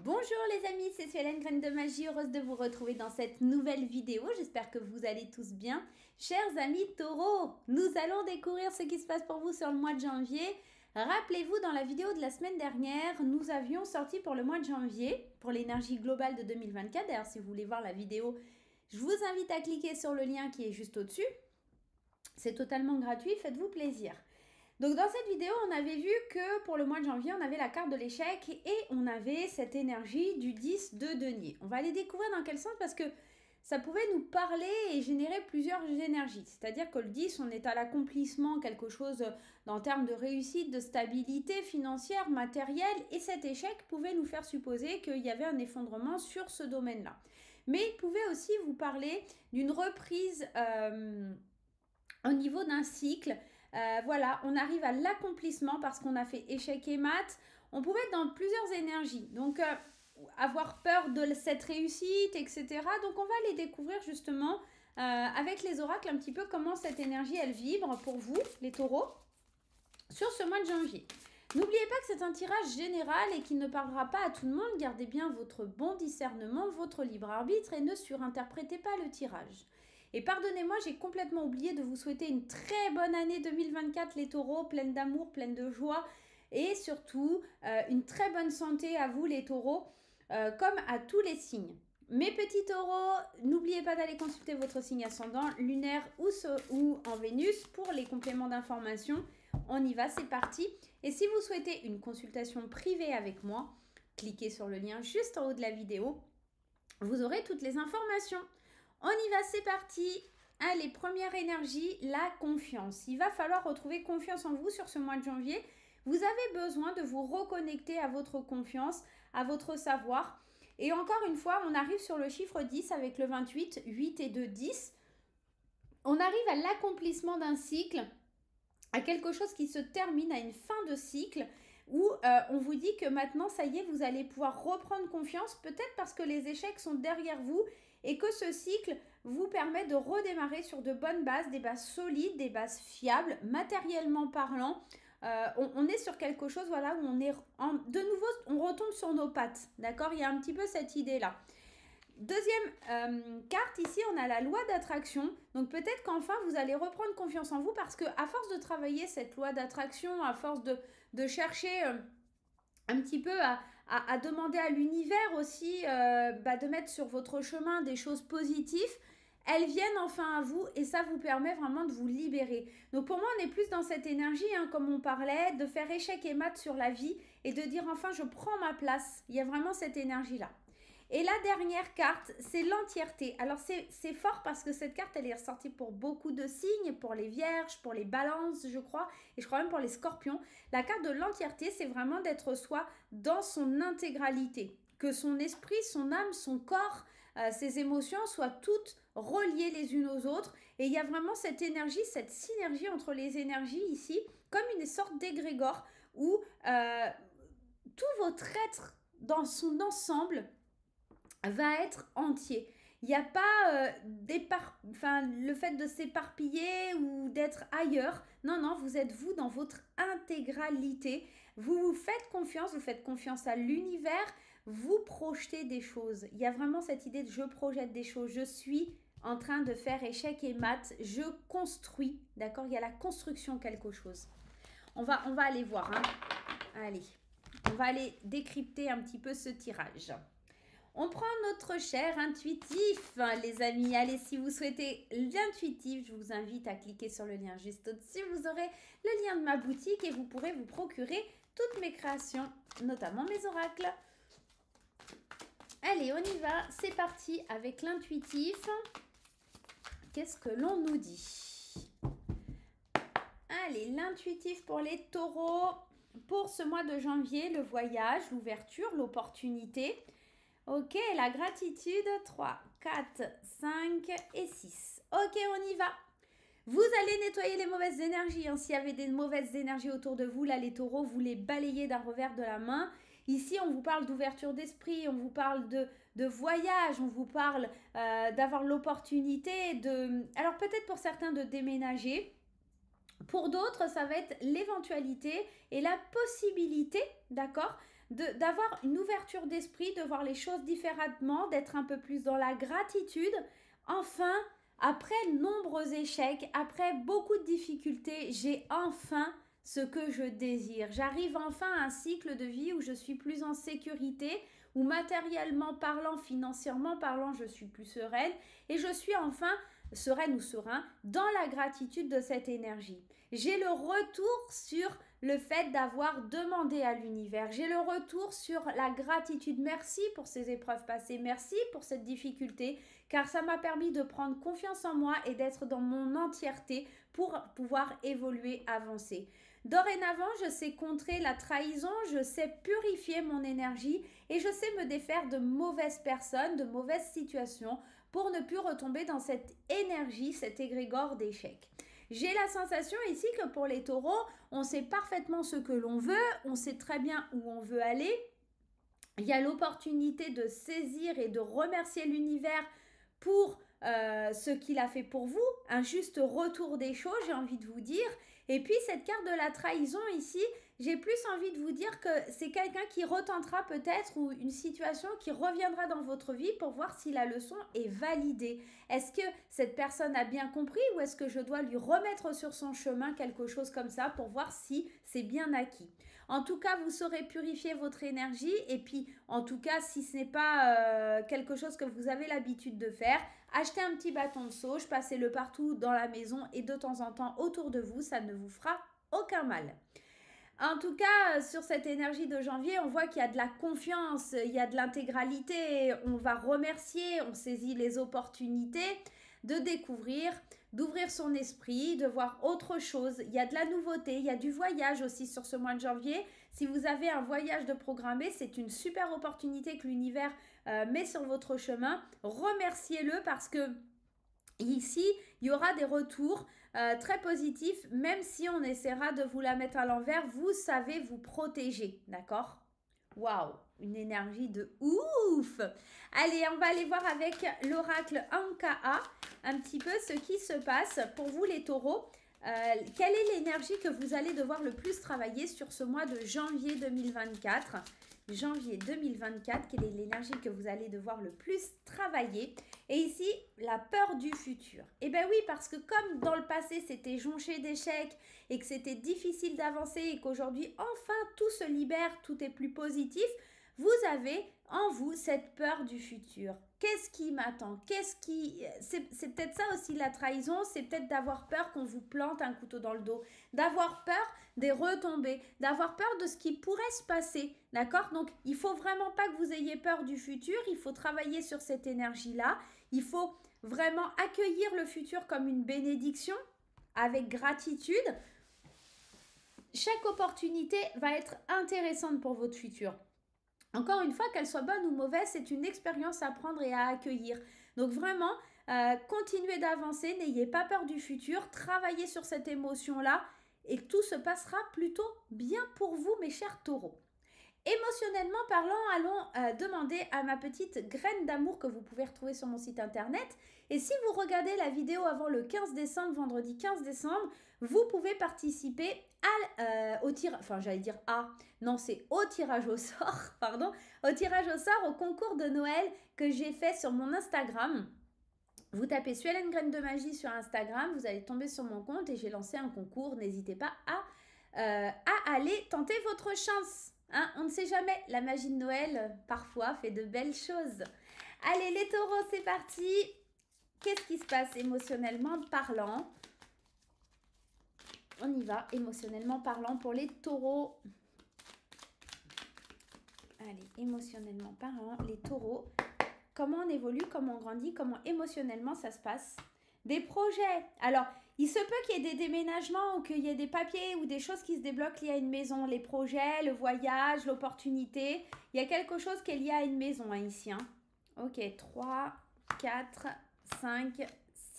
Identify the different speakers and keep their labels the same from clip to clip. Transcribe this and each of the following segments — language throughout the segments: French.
Speaker 1: Bonjour les amis, c'est Suelen, Graine de Magie, heureuse de vous retrouver dans cette nouvelle vidéo. J'espère que vous allez tous bien. Chers amis taureaux, nous allons découvrir ce qui se passe pour vous sur le mois de janvier. Rappelez-vous, dans la vidéo de la semaine dernière, nous avions sorti pour le mois de janvier, pour l'énergie globale de 2024. D'ailleurs, si vous voulez voir la vidéo, je vous invite à cliquer sur le lien qui est juste au-dessus. C'est totalement gratuit, faites-vous plaisir. Donc dans cette vidéo, on avait vu que pour le mois de janvier, on avait la carte de l'échec et on avait cette énergie du 10 de denier. On va aller découvrir dans quel sens parce que ça pouvait nous parler et générer plusieurs énergies. C'est-à-dire que le 10, on est à l'accomplissement, quelque chose en termes de réussite, de stabilité financière, matérielle. Et cet échec pouvait nous faire supposer qu'il y avait un effondrement sur ce domaine-là. Mais il pouvait aussi vous parler d'une reprise au niveau d'un cycle. Voilà, on arrive à l'accomplissement parce qu'on a fait échec et mat. On pouvait être dans plusieurs énergies. Donc, avoir peur de cette réussite, etc. Donc, on va aller découvrir justement avec les oracles un petit peu comment cette énergie, elle vibre pour vous, les taureaux, sur ce mois de janvier. N'oubliez pas que c'est un tirage général et qu'il ne parlera pas à tout le monde. Gardez bien votre bon discernement, votre libre arbitre et ne surinterprétez pas le tirage. Et pardonnez-moi, j'ai complètement oublié de vous souhaiter une très bonne année 2024, les taureaux, pleine d'amour, pleine de joie et surtout une très bonne santé à vous, les taureaux, comme à tous les signes. Mes petits taureaux, n'oubliez pas d'aller consulter votre signe ascendant, lunaire ou en Vénus pour les compléments d'information. On y va, c'est parti. Et si vous souhaitez une consultation privée avec moi, cliquez sur le lien juste en haut de la vidéo. Vous aurez toutes les informations. On y va, c'est parti. Allez, première énergie, la confiance. Il va falloir retrouver confiance en vous sur ce mois de janvier. Vous avez besoin de vous reconnecter à votre confiance, à votre savoir. Et encore une fois, on arrive sur le chiffre 10 avec le 28, 8 et 2, 10. On arrive à l'accomplissement d'un cycle, à quelque chose qui se termine, à une fin de cycle, où on vous dit que maintenant, ça y est, vous allez pouvoir reprendre confiance, peut-être parce que les échecs sont derrière vous et que ce cycle vous permet de redémarrer sur de bonnes bases, des bases solides, des bases fiables, matériellement parlant. On est sur quelque chose, voilà, où on est de nouveau, on retombe sur nos pattes, d'accord? Il y a un petit peu cette idée-là. Deuxième carte, ici, on a la loi d'attraction. Donc peut-être qu'enfin, vous allez reprendre confiance en vous parce que à force de travailler cette loi d'attraction, à force de chercher un petit peu à demander à l'univers aussi de mettre sur votre chemin des choses positives, elles viennent enfin à vous et ça vous permet vraiment de vous libérer. Donc pour moi, on est plus dans cette énergie, comme on parlait, de faire échec et mat sur la vie et de dire enfin, je prends ma place. Il y a vraiment cette énergie-là. Et la dernière carte, c'est l'entièreté. Alors, c'est fort parce que cette carte, elle est ressortie pour beaucoup de signes, pour les vierges, pour les balances, je crois, et je crois même pour les scorpions. La carte de l'entièreté, c'est vraiment d'être soi dans son intégralité. Que son esprit, son âme, son corps, ses émotions soient toutes reliées les unes aux autres. Et il y a vraiment cette énergie, cette synergie entre les énergies ici, comme une sorte d'égrégore où tout votre être dans son ensemble va être entier. Il n'y a pas le fait de s'éparpiller ou d'être ailleurs. Non, non, vous êtes vous dans votre intégralité. Vous vous faites confiance à l'univers, vous projetez des choses. Il y a vraiment cette idée de je projette des choses, je suis en train de faire échec et mat, je construis, d'accord? Il y a la construction quelque chose. On va aller voir, Allez, on va aller décrypter un petit peu ce tirage. On prend notre cher intuitif, les amis. Allez, si vous souhaitez l'intuitif, je vous invite à cliquer sur le lien juste au-dessus. Vous aurez le lien de ma boutique et vous pourrez vous procurer toutes mes créations, notamment mes oracles. Allez, on y va. C'est parti avec l'intuitif. Qu'est-ce que l'on nous dit? Allez, l'intuitif pour les taureaux. Pour ce mois de janvier, le voyage, l'ouverture, l'opportunité. Ok, la gratitude, 3, 4, 5 et 6. Ok, on y va. Vous allez nettoyer les mauvaises énergies. S'il y avait des mauvaises énergies autour de vous, là, les taureaux, vous les balayez d'un revers de la main. Ici, on vous parle d'ouverture d'esprit, on vous parle de voyage, on vous parle d'avoir l'opportunité de... Alors, peut-être pour certains de déménager. Pour d'autres, ça va être l'éventualité et la possibilité, d'accord, d'avoir une ouverture d'esprit, de voir les choses différemment, d'être un peu plus dans la gratitude. Enfin, après de nombreux échecs, après beaucoup de difficultés, j'ai enfin ce que je désire. J'arrive enfin à un cycle de vie où je suis plus en sécurité, où matériellement parlant, financièrement parlant, je suis plus sereine et je suis enfin sereine ou serein dans la gratitude de cette énergie. J'ai le retour sur le fait d'avoir demandé à l'univers. J'ai le retour sur la gratitude. Merci pour ces épreuves passées. Merci pour cette difficulté, car ça m'a permis de prendre confiance en moi et d'être dans mon entièreté pour pouvoir évoluer, avancer. Dorénavant, je sais contrer la trahison, je sais purifier mon énergie et je sais me défaire de mauvaises personnes, de mauvaises situations pour ne plus retomber dans cette énergie, cet égrégore d'échec. J'ai la sensation ici que pour les taureaux, on sait parfaitement ce que l'on veut, on sait très bien où on veut aller. Il y a l'opportunité de saisir et de remercier l'univers pour ce qu'il a fait pour vous, un juste retour des choses, j'ai envie de vous dire. Et puis cette carte de la trahison ici, j'ai plus envie de vous dire que c'est quelqu'un qui retentera peut-être ou une situation qui reviendra dans votre vie pour voir si la leçon est validée. Est-ce que cette personne a bien compris ou est-ce que je dois lui remettre sur son chemin quelque chose comme ça pour voir si c'est bien acquis? En tout cas, vous saurez purifier votre énergie et puis en tout cas, si ce n'est pas quelque chose que vous avez l'habitude de faire, achetez un petit bâton de sauge, passez-le partout dans la maison et de temps en temps autour de vous, ça ne vous fera aucun mal. En tout cas, sur cette énergie de janvier, on voit qu'il y a de la confiance, il y a de l'intégralité, on va remercier, on saisit les opportunités de découvrir, d'ouvrir son esprit, de voir autre chose. Il y a de la nouveauté, il y a du voyage aussi sur ce mois de janvier. Si vous avez un voyage de programmé, c'est une super opportunité que l'univers met sur votre chemin. Remerciez-le parce que ici, il y aura des retours très positifs, même si on essaiera de vous la mettre à l'envers, vous savez vous protéger, d'accord? Waouh, une énergie de ouf! Allez, on va aller voir avec l'oracle Ankaa un petit peu ce qui se passe pour vous les taureaux. Quelle est l'énergie que vous allez devoir le plus travailler sur ce mois de janvier 2024? Janvier 2024, quelle est l'énergie que vous allez devoir le plus travailler? Et ici, la peur du futur. Eh bien oui, parce que comme dans le passé, c'était jonché d'échecs et que c'était difficile d'avancer et qu'aujourd'hui, enfin, tout se libère, tout est plus positif, vous avez en vous cette peur du futur. Qu'est-ce qui m'attend? C'est peut-être ça aussi la trahison, c'est peut-être d'avoir peur qu'on vous plante un couteau dans le dos, d'avoir peur des retombées, d'avoir peur de ce qui pourrait se passer, d'accord? Donc, il faut vraiment pas que vous ayez peur du futur, il faut travailler sur cette énergie-là, il faut vraiment accueillir le futur comme une bénédiction, avec gratitude. Chaque opportunité va être intéressante pour votre futur. Encore une fois, qu'elle soit bonne ou mauvaise, c'est une expérience à prendre et à accueillir. Donc vraiment, continuez d'avancer, n'ayez pas peur du futur, travaillez sur cette émotion-là et tout se passera plutôt bien pour vous, mes chers taureaux. Émotionnellement parlant, allons demander à ma petite graine d'amour que vous pouvez retrouver sur mon site internet. Et si vous regardez la vidéo avant le 15 décembre, vendredi 15 décembre, vous pouvez participer au tirage, enfin j'allais dire non c'est au tirage au sort, pardon, au tirage au sort au concours de Noël que j'ai fait sur mon Instagram. Vous tapez Suelen Graine de Magie sur Instagram, vous allez tomber sur mon compte et j'ai lancé un concours, n'hésitez pas à aller tenter votre chance. Hein, on ne sait jamais, la magie de Noël, parfois, fait de belles choses. Allez, les taureaux, c'est parti. Qu'est-ce qui se passe émotionnellement parlant? On y va, émotionnellement parlant pour les taureaux. Allez, émotionnellement parlant, les taureaux. Comment on évolue, comment on grandit, comment émotionnellement ça se passe? Des projets. Alors, il se peut qu'il y ait des déménagements ou qu'il y ait des papiers ou des choses qui se débloquent liées à une maison. Les projets, le voyage, l'opportunité. Il y a quelque chose qui est lié à une maison hein, ici. Hein. Ok, 3, 4, 5,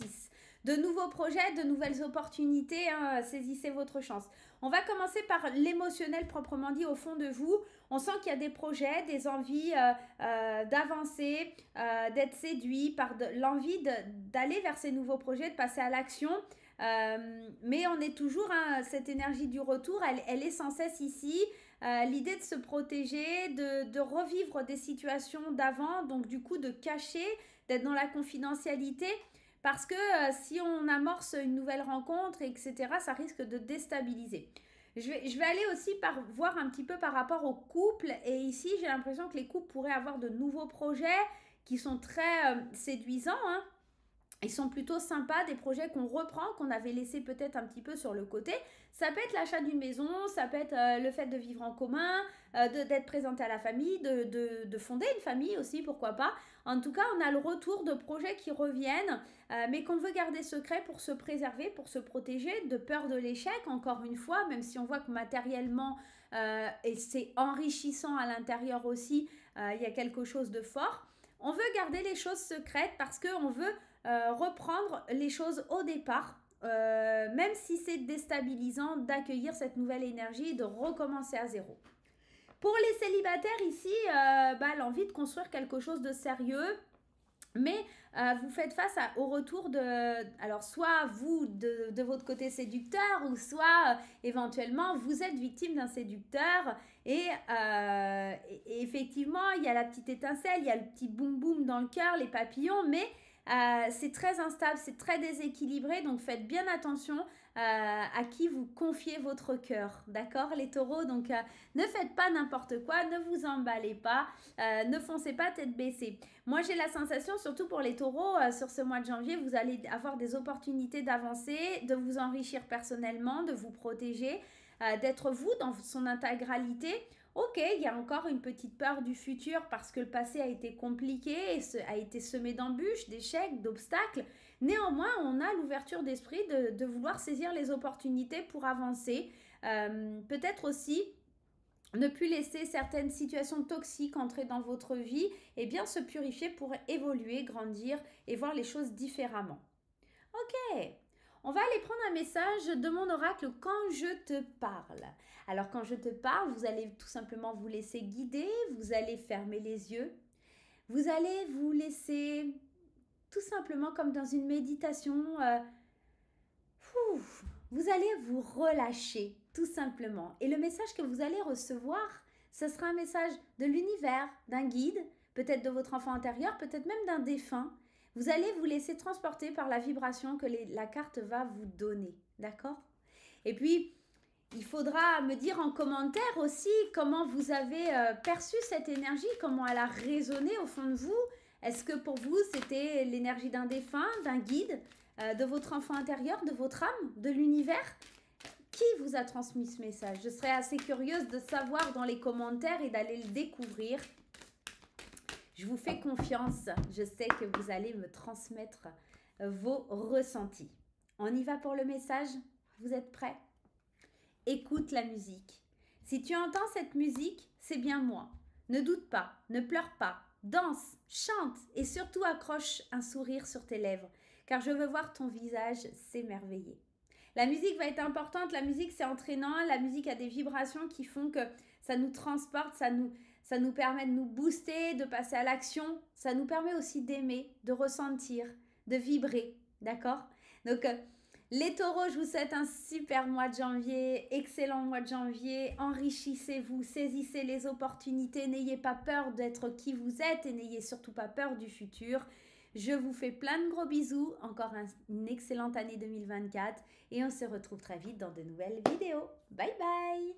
Speaker 1: 6. De nouveaux projets, de nouvelles opportunités. Hein, saisissez votre chance. On va commencer par l'émotionnel proprement dit au fond de vous. On sent qu'il y a des projets, des envies d'avancer, d'être séduit par l'envie d'aller vers ces nouveaux projets, de passer à l'action. Mais on est toujours, hein, cette énergie du retour, elle est sans cesse ici. l'idée de se protéger, de revivre des situations d'avant, donc du coup de cacher, d'être dans la confidentialité, parce que si on amorce une nouvelle rencontre, etc., ça risque de déstabiliser. Je vais aller aussi voir un petit peu par rapport aux couples, et ici j'ai l'impression que les couples pourraient avoir de nouveaux projets qui sont très séduisants, hein. Ils sont plutôt sympas, des projets qu'on reprend, qu'on avait laissé peut-être un petit peu sur le côté. Ça peut être l'achat d'une maison, ça peut être le fait de vivre en commun, d'être présenté à la famille, de fonder une famille aussi, pourquoi pas. En tout cas, on a le retour de projets qui reviennent, mais qu'on veut garder secret pour se préserver, pour se protéger de peur de l'échec, encore une fois, même si on voit que matériellement, et c'est enrichissant à l'intérieur aussi, il y a quelque chose de fort. On veut garder les choses secrètes parce qu'on veut reprendre les choses au départ, même si c'est déstabilisant d'accueillir cette nouvelle énergie et de recommencer à zéro. Pour les célibataires ici, l'envie de construire quelque chose de sérieux, mais vous faites face au retour alors soit vous de votre côté séducteur, ou soit éventuellement vous êtes victime d'un séducteur, et effectivement il y a la petite étincelle, il y a le petit boum boum dans le cœur, les papillons, mais c'est très instable, c'est très déséquilibré, donc faites bien attention à qui vous confiez votre cœur, d'accord les taureaux. Donc ne faites pas n'importe quoi, ne vous emballez pas, ne foncez pas tête baissée. Moi j'ai la sensation, surtout pour les taureaux, sur ce mois de janvier, vous allez avoir des opportunités d'avancer, de vous enrichir personnellement, de vous protéger, d'être vous dans son intégralité. Ok, il y a encore une petite peur du futur parce que le passé a été compliqué, a été semé d'embûches, d'échecs, d'obstacles. Néanmoins, on a l'ouverture d'esprit de vouloir saisir les opportunités pour avancer. Peut-être aussi ne plus laisser certaines situations toxiques entrer dans votre vie et bien se purifier pour évoluer, grandir et voir les choses différemment. Ok, on va aller prendre un message de mon oracle quand je te parle. Alors quand je te parle, vous allez tout simplement vous laisser guider, vous allez fermer les yeux, vous allez vous laisser tout simplement comme dans une méditation, vous allez vous relâcher tout simplement. Et le message que vous allez recevoir, ce sera un message de l'univers, d'un guide, peut-être de votre enfant intérieur, peut-être même d'un défunt. Vous allez vous laisser transporter par la vibration que la carte va vous donner, d'accord? Et puis, il faudra me dire en commentaire aussi comment vous avez perçu cette énergie, comment elle a résonné au fond de vous. Est-ce que pour vous, c'était l'énergie d'un défunt, d'un guide, de votre enfant intérieur, de votre âme, de l'univers? Qui vous a transmis ce message? Je serais assez curieuse de savoir dans les commentaires et d'aller le découvrir. Je vous fais confiance. Je sais que vous allez me transmettre vos ressentis. On y va pour le message? Vous êtes prêts? Écoute la musique. Si tu entends cette musique, c'est bien moi. Ne doute pas, ne pleure pas, danse, chante et surtout accroche un sourire sur tes lèvres, car je veux voir ton visage s'émerveiller. La musique va être importante, la musique c'est entraînant, la musique a des vibrations qui font que ça nous transporte, ça nous permet de nous booster, de passer à l'action, ça nous permet aussi d'aimer, de ressentir, de vibrer, d'accord? Donc les taureaux, je vous souhaite un super mois de janvier, excellent mois de janvier, enrichissez-vous, saisissez les opportunités, n'ayez pas peur d'être qui vous êtes et n'ayez surtout pas peur du futur. Je vous fais plein de gros bisous, encore une excellente année 2024 et on se retrouve très vite dans de nouvelles vidéos. Bye bye!